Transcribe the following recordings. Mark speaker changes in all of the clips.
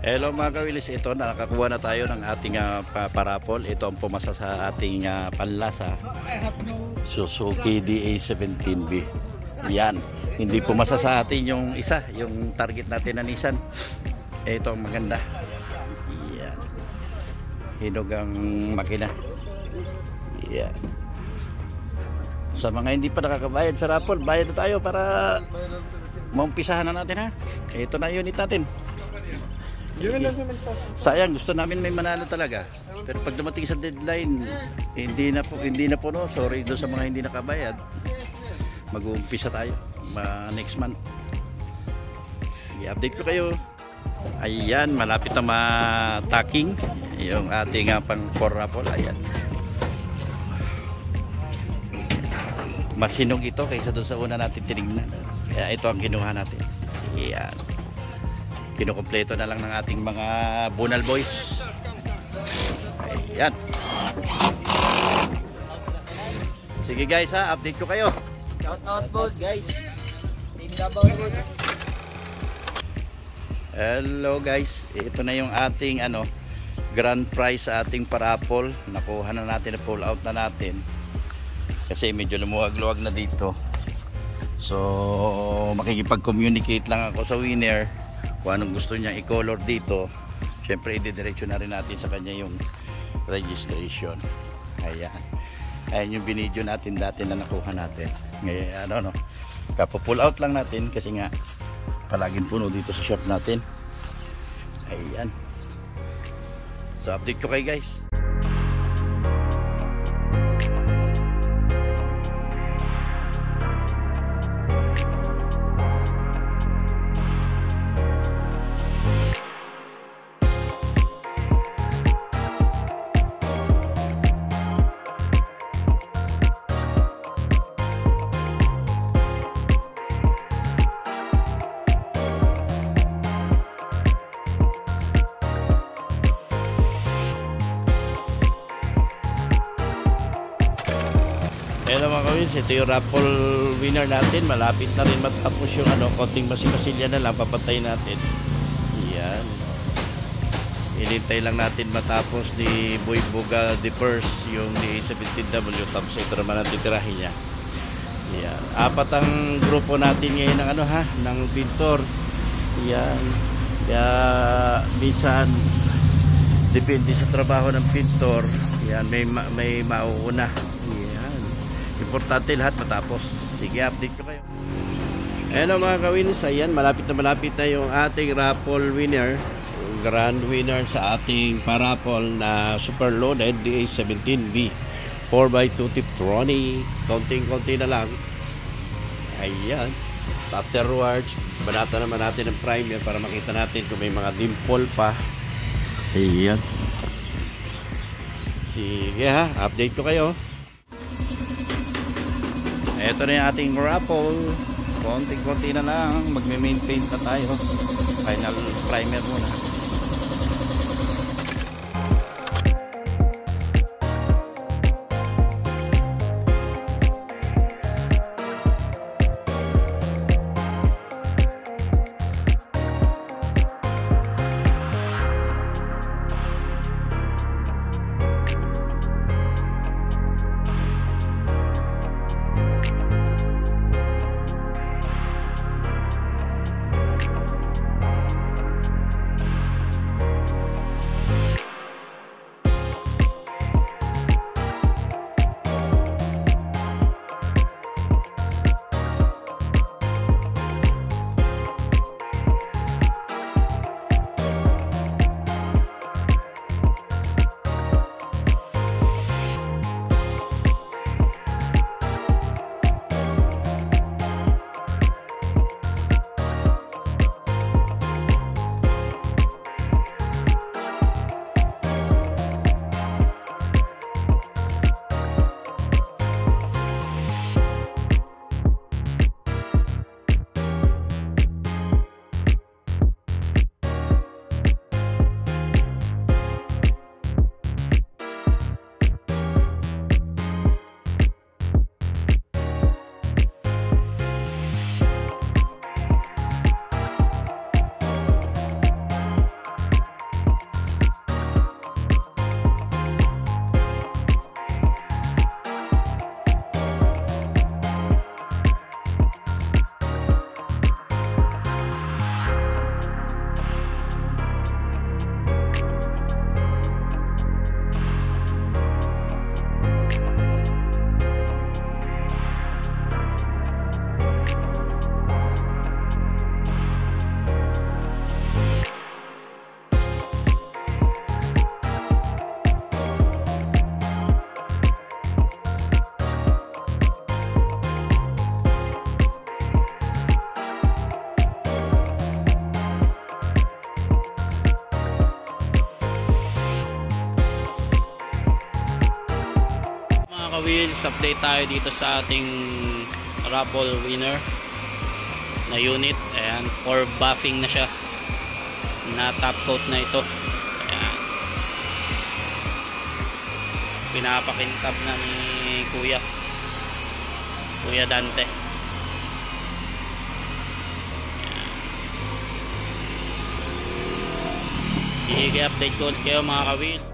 Speaker 1: Hello mga kawilis, ito nakakuha na tayo ng ating parapol. Ito ang pumasa sa ating panlasa, Suzuki DA17B. Yan, hindi pumasa sa atin yung isa, yung target natin na Nissan. Ito ang maganda. Yan, hinog ang makina. Yan. Sa mga hindi pa nakakabayad sa raffle, bayad na tayo para maumpisahan na natin ha. Ito na unit natin. Sayang, gusto namin may manalo talaga. Pero pag dumating sa deadline, hindi na po no. Sorry doon sa mga hindi nakabayad. Mag-uumpisa tayo next month. I-update ko kayo. Ayan, malapit na ma-tacking yung ating pang 4 raffle. Ayan. Masinog ito kaysa doon sa una natin tinignan. Kaya ito ang kinuha natin. Ayan. Kinukumpleto na lang ng ating mga Bunal boys. Ayan. Sige guys ha, update ko kayo.
Speaker 2: Shout out boss guys.
Speaker 1: Hello guys, ito na yung ating grand prize sa ating parapol. Nakuha na natin, na pull out na natin. Kasi medyo lumuwag-luwag na dito. So makikipag-communicate lang ako sa winner kung anong gusto niya i-color dito. Syempre i-diretso na rin natin sa kanya yung registration. Ayan, ayan yung binidyo natin dati na nakuha natin. Ngayon kapo-pull out lang natin kasi nga palaging puno dito sa shop natin. Ayan, so update ko kayo guys. Hello mga kawins, ito yung raffle winner natin. Malapit na rin matapos yung konting masimasilya na lang, papatay natin. Yan, ilintay lang natin matapos ni Boy Buga the first yung DA17W, tapos ito naman ang titirahin niya. Yan, apat ang grupo natin ngayon ng ng pintor. Yan, kaya minsan depende sa trabaho ng pintor. Yan, may mauuna. Importante lahat matapos. Sige, update ko kayo. Hello mga kawinis, ayan, malapit na yung ating raffle winner, grand winner sa ating parapol na super loaded DA17B 4x2 Tiptronic. Konting-konti na lang. Ayan, afterwards banata naman natin ng primer para makita natin kung may mga dimple pa. Ayan, sige ha, update ko kayo. Ito na yung ating raffle. Konting-konti na lang. Magme-main paint na tayo. Final primer muna.
Speaker 2: Ka-wheels, update tayo dito sa ating raffle winner na unit. Ayan, for buffing na siya, na top coat na ito. Ayan, pinapakintab na ni Kuya Dante. Ayan, i-update ko ulit kayo mga ka-wheels.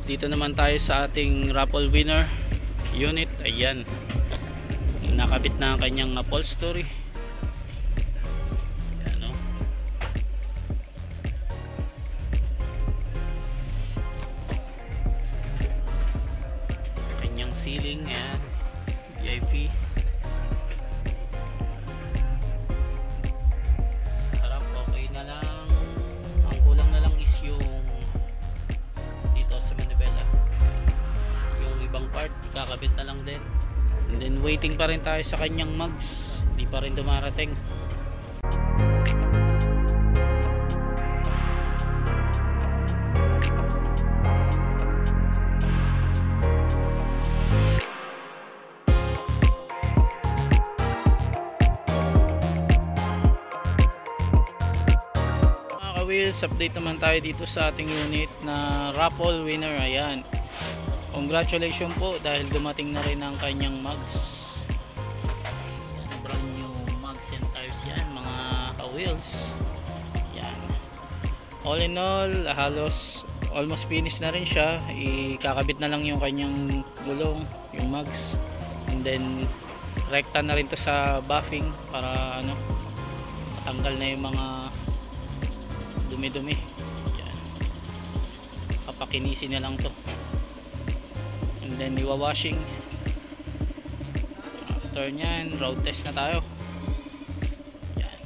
Speaker 2: Dito naman tayo sa ating raffle winner unit. Ayan, nakabit na ang kanyang upholstery. Ayan, oh. Kanyang ceiling. Ayan, VIP. Sa harap okay na lang, ang kulang na lang is yung dito sa manibela, yung ibang part ikakabit na lang din. And then waiting pa rin tayo sa kanyang mugs, hindi pa rin dumarating. ka-wheels, update naman tayo dito sa ating unit na raffle winner. Ayan, congratulations po dahil dumating na rin ang kanyang mugs. Ayan, brand new mugs and tires yan mga ka-wheels. Ayan, all in all, halos almost finish na rin siya. Ikakabit na lang yung kanyang gulong, yung mugs, and then rekta na rin to sa buffing para ano, tanggal na yung mga dumi-dumi. Yan, papakinisin na lang to, and then iwa-washing. After nyan, road test na tayo. Yan.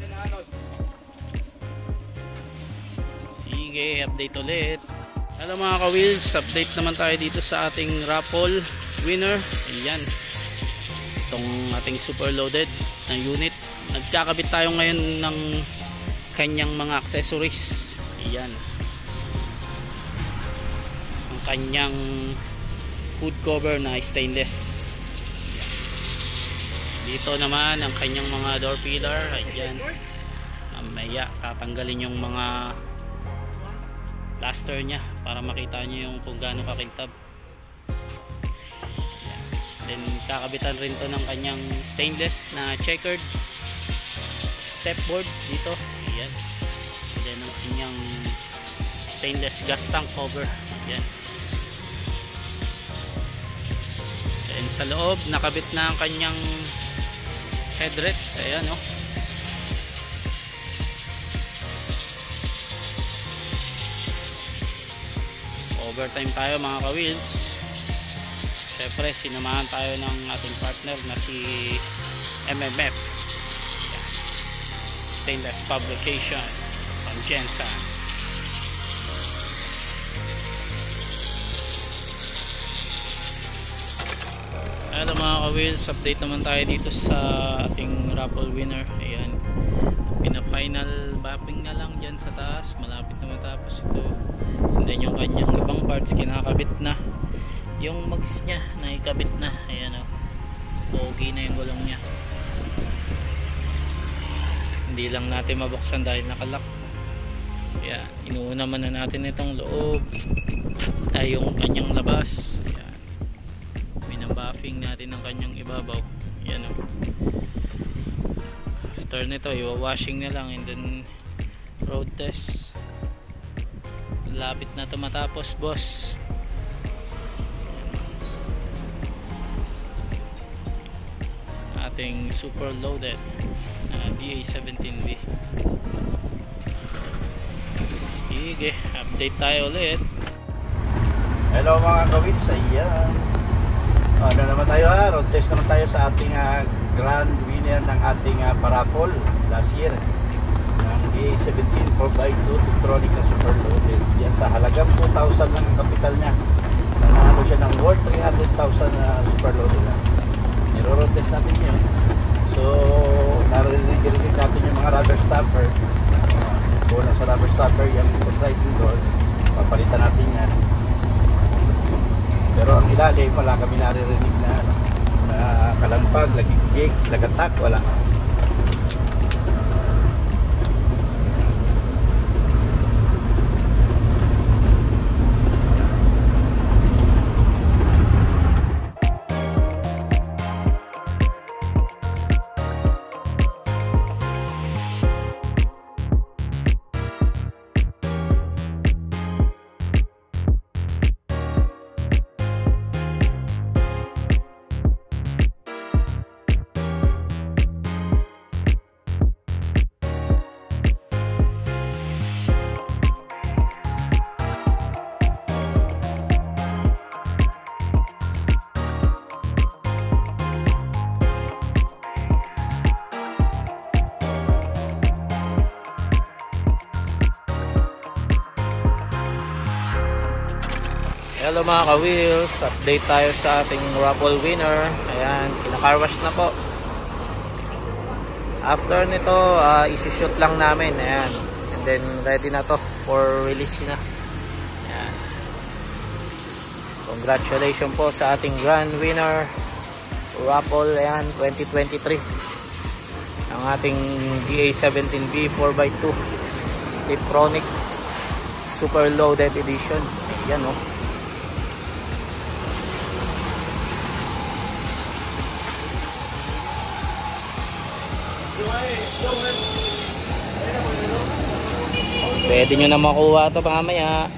Speaker 2: Sige, update ulit. Hello mga ka-wheels, update naman tayo dito sa ating raffle winner. Ayan, itong ating super loaded na unit. Nagkakabit tayo ngayon ng kanyang mga accessories. Ayan, ang kanyang hood cover na stainless. Dito naman ang kanyang mga door pillar. Ayan, mamaya tatanggalin yung mga plaster nya para makita nyo yung kung gaano kakintab. Ayan. Then kakabitan rin to ng kanyang stainless na checkered stepboard dito. Ayan. And then ang kanyang stainless gas tank cover. Ayan. Then sa loob nakabit na ang kanyang headrests. Ayan, oh. Overtime tayo mga ka-wheels. Syempre sinamahan tayo ng ating partner na si MMF. Yan. Stainless Publication from Jensen. Hello mga ka-wheels, update naman tayo dito sa ating raffle winner. Ayan, pina-final mapping na lang dyan sa taas, malapit na matapos ito. And then yung kanyang ibang parts kinakabit na, yung mugs nya naikabit na. Ayan, oh, pogi na yung gulong nya. Hindi lang natin mabuksan dahil nakalock. Ayan, inuuna muna natin itong loob ay yung kanyang labas. Ayan, buffing natin ang kanyang ibabaw. Ayan, oh. After nito iwa-washing na lang and then road test. Lapit na ito matapos, boss. Ating super loaded na DA17V. Sige, update tayo ulit.
Speaker 1: Hello mga kawits, ayan. Ano naman tayo ha, road test naman tayo sa ating grand winner ng ating parapol last year ng DA17 4x2 Tiptronic na super loaded. Yan sa halagang 2,000 lang ang kapital niya. Nanalo siya ng worth 300,000 na super loaded na. Niro-road test natin yun. So narinig natin yung mga rubber stopper. Kulang sa rubber stopper yung sliding door, papalitan natin yan. Pero ang ilalim wala kami naririnig na kalampag, lagigig, lagatak, wala.
Speaker 2: Hello mga ka-wheels, update tayo sa ating raffle winner. Ayan, kina-carwash na po. After nito, isi-shoot lang namin. Ayan, and then ready na to for release na. Ayan. Congratulations po sa ating grand winner raffle, ayan, 2023. Ang ating DA17V 4x2. Tiptronic Super Low Definition. Ayan o. Pwede nyo na makuha ito mamaya.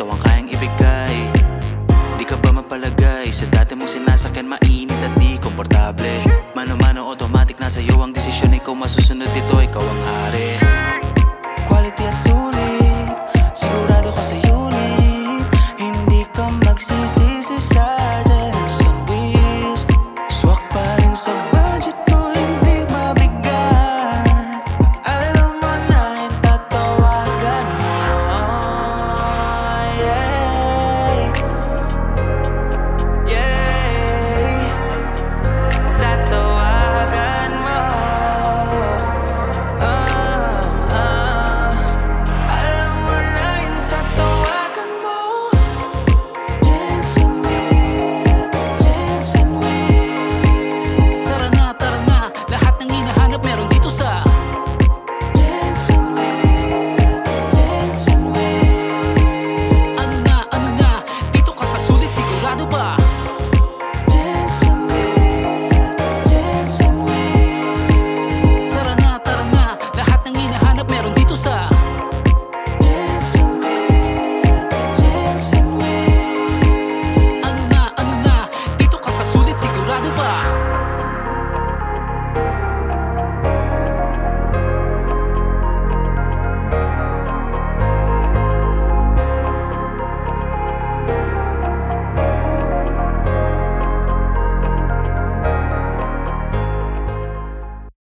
Speaker 3: Ang kayang ibigay. Di ka ba mapalagay sa dati mong sinasakyan, mainit at di komportable? Mano-mano automatic na sa'yo ang desisyon, ikaw masusunod dito, ikaw ang hari. Quality at sulit, sigurado ka sa unit. Hindi ka magsisisi sa Jensen Wheels. Swak pa rin sa budget mo, hindi mabigat. Alam mo na yung tatawagan mo.
Speaker 2: Ano na, dito ka sa sulit, sigurado ba?